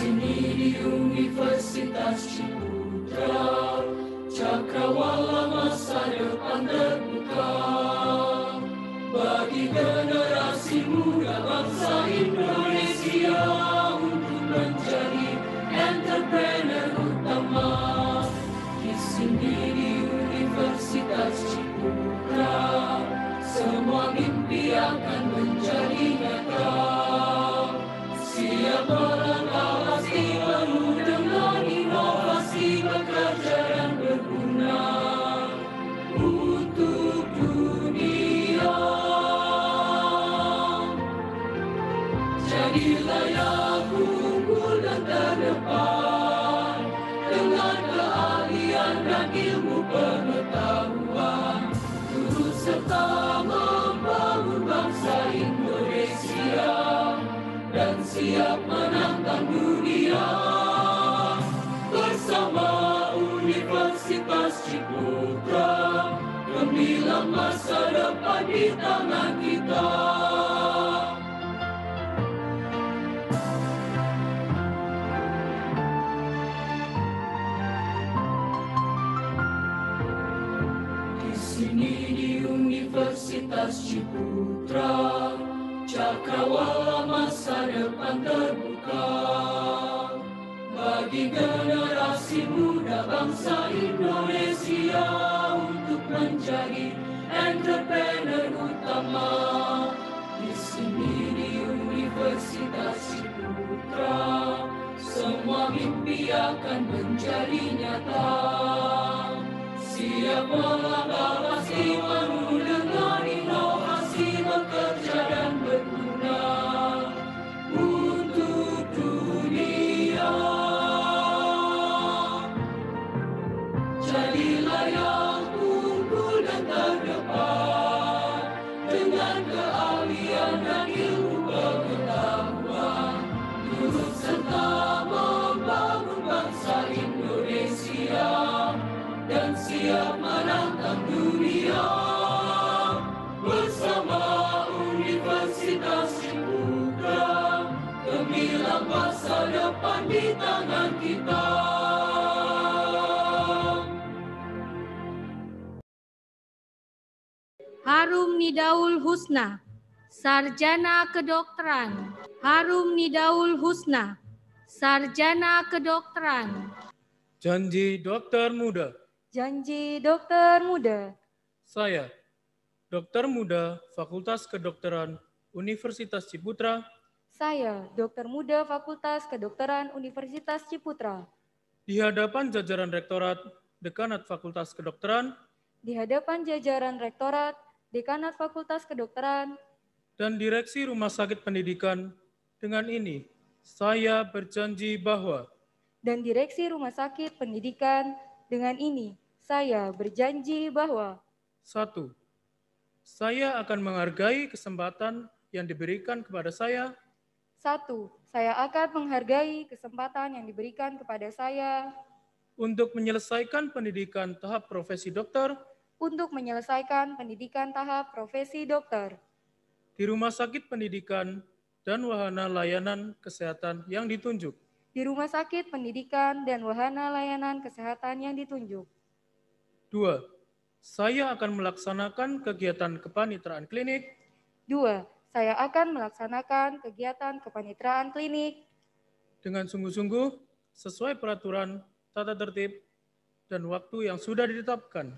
sini di Universitas Ciputra, cakrawala masa depan terbuka bagi generasi muda bangsa Indonesia untuk menjadi entrepreneur utama. Di sini di Universitas Ciputra, semua mimpi akan menjadi nyata. Siap melangkah pasti penuh dengan inovasi, bekerja dan berguna untuk dunia. Jadilah yang unggul dan terdepan dengan keahlian dan ilmu pengetahuan, turut serta membangun bangsa Indonesia dan siap menantang dunia. Bersama Universitas Ciputra, gemilang masa depan di tangan kita. Di sini di Universitas Ciputra, cakrawala masa depan terbuka bagi generasi muda bangsa Indonesia untuk menjadi entrepreneur utama. Di sini di Universitas Ciputra, semua mimpi akan menjadi nyata. Siap melangkah pasti penuh dengan inovasi, bekerja dan berguna untuk dunia. Jadilah yang unggul dan terdepan dengan keahlian dan ilmu pengetahuan, turut serta membangun bangsa Indonesia dan siap menantang dunia. Bersama Universitas Ciputra, gemilang masa depan di tangan kita. Harum Nidaul Husna, Sarjana Kedokteran. Harum Nidaul Husna, Sarjana Kedokteran. Janji dokter muda. Janji dokter muda. Saya, dokter muda Fakultas Kedokteran Universitas Ciputra. Saya, dokter muda Fakultas Kedokteran Universitas Ciputra. Di hadapan jajaran Rektorat Dekanat Fakultas Kedokteran. Di hadapan jajaran Rektorat Dekanat Fakultas Kedokteran. Dan Direksi Rumah Sakit Pendidikan, dengan ini saya berjanji bahwa. Dan Direksi Rumah Sakit Pendidikan, dengan ini saya berjanji bahwa. 1. Saya akan menghargai kesempatan yang diberikan kepada saya. 1. Saya akan menghargai kesempatan yang diberikan kepada saya. Untuk menyelesaikan pendidikan tahap profesi dokter. Untuk menyelesaikan pendidikan tahap profesi dokter. Di rumah sakit pendidikan dan wahana layanan kesehatan yang ditunjuk. Di rumah sakit pendidikan dan wahana layanan kesehatan yang ditunjuk. 2. Saya akan melaksanakan kegiatan kepanitraan klinik. 2. Saya akan melaksanakan kegiatan kepanitraan klinik dengan sungguh-sungguh sesuai peraturan, tata tertib, dan waktu yang sudah ditetapkan.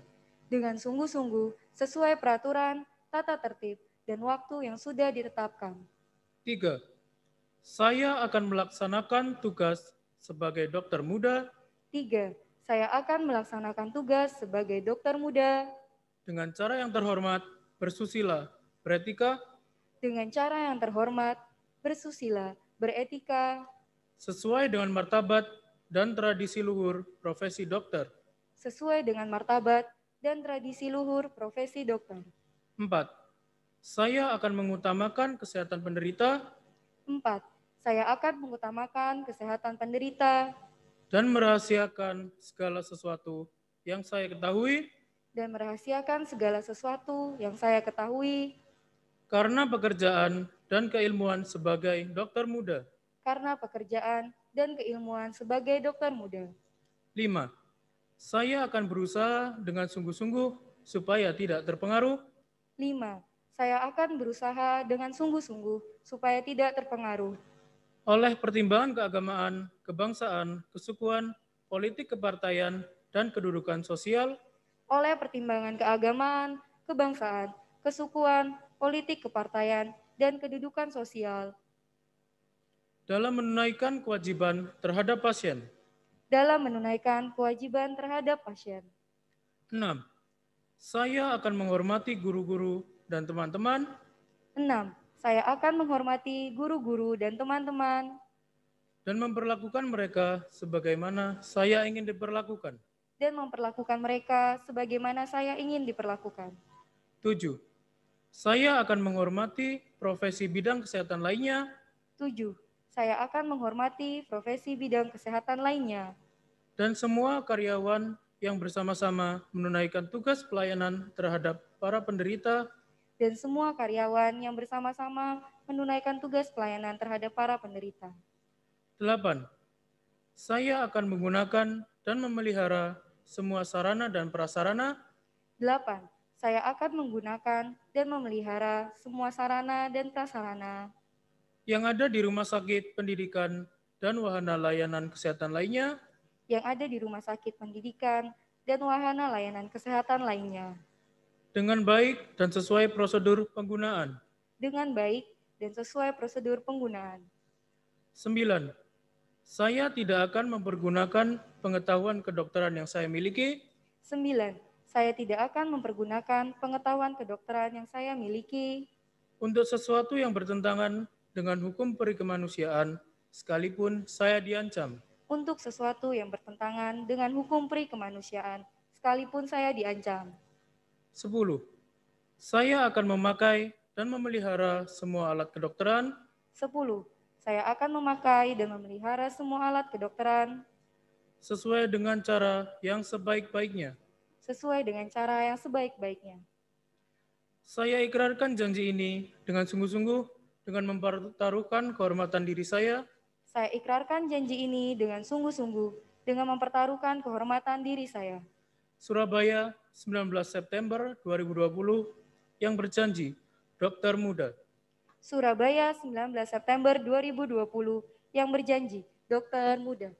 Dengan sungguh-sungguh sesuai peraturan, tata tertib, dan waktu yang sudah ditetapkan. 3. Saya akan melaksanakan tugas sebagai dokter muda. 3. Saya akan melaksanakan tugas sebagai dokter muda dengan cara yang terhormat, bersusila, beretika, dengan cara yang terhormat, bersusila, beretika, sesuai dengan martabat dan tradisi luhur profesi dokter. Sesuai dengan martabat dan tradisi luhur profesi dokter. 4. Saya akan mengutamakan kesehatan penderita. 4. Saya akan mengutamakan kesehatan penderita dan merahasiakan segala sesuatu yang saya ketahui karena pekerjaan dan keilmuan sebagai dokter muda. Karena pekerjaan dan keilmuan sebagai dokter muda. 5. Saya akan berusaha dengan sungguh-sungguh supaya tidak terpengaruh 5. Saya akan berusaha dengan sungguh-sungguh supaya tidak terpengaruh oleh pertimbangan keagamaan, kebangsaan, kesukuan, politik kepartaian, dan kedudukan sosial oleh pertimbangan keagamaan, kebangsaan, kesukuan, politik kepartaian, dan kedudukan sosial dalam menunaikan kewajiban terhadap pasien. dalam menunaikan kewajiban terhadap pasien. 6. Saya akan menghormati guru-guru dan teman-teman 6. Saya akan menghormati guru-guru dan teman-teman dan memperlakukan mereka sebagaimana saya ingin diperlakukan. dan memperlakukan mereka sebagaimana saya ingin diperlakukan. 7. Saya akan menghormati profesi bidang kesehatan lainnya 7. Saya akan menghormati profesi bidang kesehatan lainnya dan semua karyawan yang bersama-sama menunaikan tugas pelayanan terhadap para penderita dan semua karyawan yang bersama-sama menunaikan tugas pelayanan terhadap para penderita. 8. Saya akan menggunakan dan memelihara semua sarana dan prasarana 8. Saya akan menggunakan dan memelihara semua sarana dan prasarana yang ada di rumah sakit pendidikan dan wahana layanan kesehatan lainnya yang ada di rumah sakit pendidikan dan wahana layanan kesehatan lainnya dengan baik dan sesuai prosedur penggunaan. dengan baik dan sesuai prosedur penggunaan. 9. Saya tidak akan mempergunakan pengetahuan kedokteran yang saya miliki 9. Saya tidak akan mempergunakan pengetahuan kedokteran yang saya miliki untuk sesuatu yang bertentangan dengan hukum peri kemanusiaan, sekalipun saya diancam. untuk sesuatu yang bertentangan dengan hukum peri kemanusiaan, sekalipun saya diancam. 10. Saya akan memakai dan memelihara semua alat kedokteran 10. Saya akan memakai dan memelihara semua alat kedokteran sesuai dengan cara yang sebaik-baiknya. sesuai dengan cara yang sebaik-baiknya. Saya ikrarkan janji ini dengan sungguh-sungguh dengan mempertaruhkan kehormatan diri saya Saya ikrarkan janji ini dengan sungguh-sungguh dengan mempertaruhkan kehormatan diri saya. Surabaya, 19 September 2020, yang berjanji, Dokter Muda. Surabaya, 19 September 2020, yang berjanji, dokter muda.